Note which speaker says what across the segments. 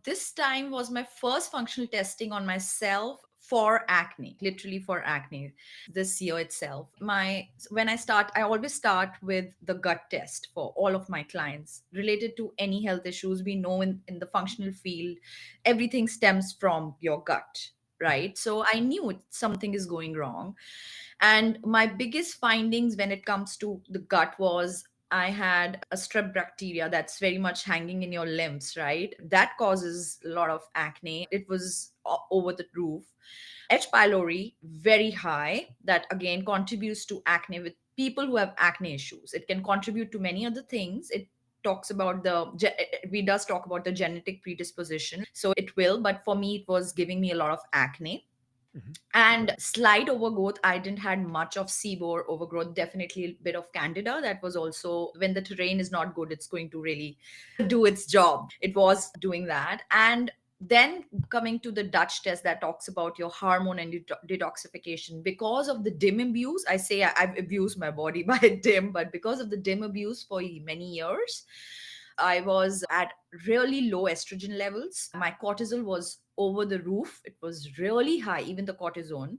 Speaker 1: This time was my first functional testing on myself for acne, literally for acne, this year itself. My when I start, I always start with the gut test for all of my clients related to any health issues. We know in the functional field, everything stems from your gut, right? So I knew something is going wrong. And my biggest findings when it comes to the gut was I had a strep bacteria that's very much hanging in your limbs, right? That causes a lot of acne. It was over the roof. H. pylori, very high. That again contributes to acne with people who have acne issues. It can contribute to many other things. It talks about we does talk about the genetic predisposition, so it will, but for me it was giving me a lot of acne.
Speaker 2: Mhm.
Speaker 1: And slight overgrowth, I didn't had much of seborrhea overgrowth, definitely a bit of candida. That was also, when the terrain is not good, it's going to really do its job. It was doing that. And then coming to the Dutch test that talks about your hormone and detoxification, because of the dim abuse, I say I've abused my body by dim, but because of the dim abuse for many years, I was at really low estrogen levels. My cortisol was over the roof. It was really high, even the cortisone.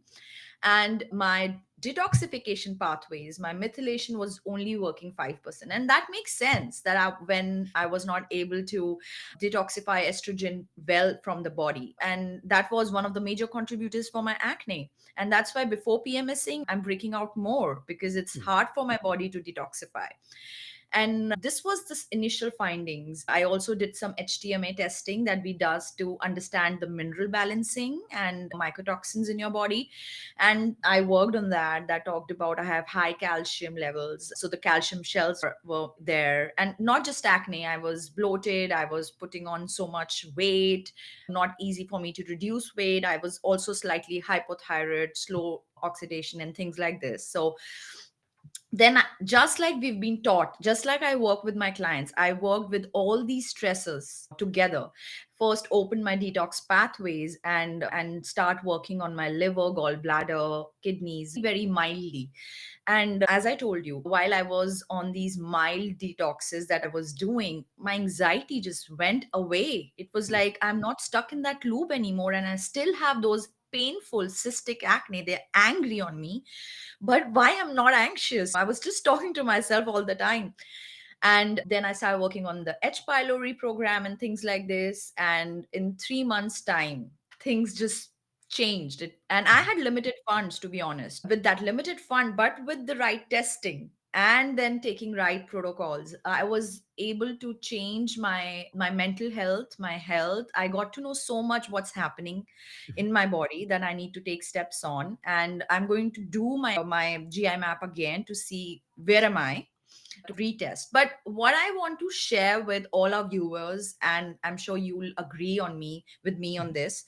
Speaker 1: And my detoxification pathways, my methylation was only working 5%. And that makes sense that when I was not able to detoxify estrogen well from the body. And that was one of the major contributors for my acne. And that's why before PMSing, I'm breaking out more because it's
Speaker 2: Mm.
Speaker 1: hard for my body to detoxify. And this was this initial findings. I also did some HTMA testing that we does to understand the mineral balancing and mycotoxins in your body. And I worked on that. That talked about I have high calcium levels. So the calcium shells were there. And not just acne, I was bloated. I was putting on so much weight, not easy for me to reduce weight. I was also slightly hypothyroid, slow oxidation, and things like this. So then just like we've been taught, just like I work with my clients, I work with all these stresses together. First open my detox pathways and start working on my liver, gallbladder, kidneys very mildly. And as I told you, while I was on these mild detoxes that I was doing, my anxiety just went away. It was
Speaker 2: Mm.
Speaker 1: like I'm not stuck in that loop anymore, and I still have those painful cystic acne. They're angry on me, but why I'm not anxious? I was just talking to myself all the time. And then I started working on the H. pylori program and things like this. And in 3 months' time, things just changed. And I
Speaker 2: Mhm.
Speaker 1: had limited funds, to be honest. With that limited fund, but with the right testing and then taking right protocols, I was able to change my mental health, my health. I got to know so much what's happening
Speaker 2: Mhm.
Speaker 1: in my body that I need to take steps on. And I'm going to do my GI map again to see where am I to retest. But what I want to share with all our viewers, and I'm sure you'll agree on me with me on
Speaker 2: Mhm.
Speaker 1: this,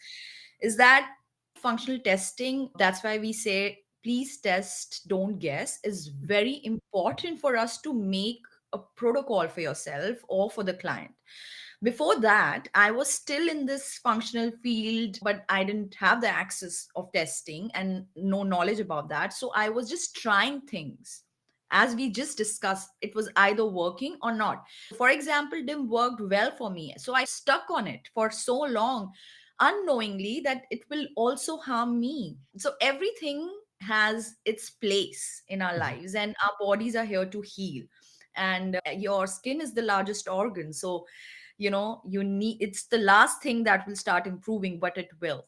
Speaker 1: is that functional testing, that's why we say please test, don't guess, is
Speaker 2: Mhm.
Speaker 1: very important for us to make a protocol for yourself or for the client. Before that, I was still in this functional field, but I didn't have the access of testing and no knowledge about that. So I was just trying things. As we just discussed, it was either working or not. For example, DIM worked well for me. So I stuck on it for so long, unknowingly that it will also harm me. So everything has its place in our
Speaker 2: Mhm.
Speaker 1: lives, and our bodies are here to heal. And your skin is the largest organ. So you need, it's the last thing that will start improving, but it will.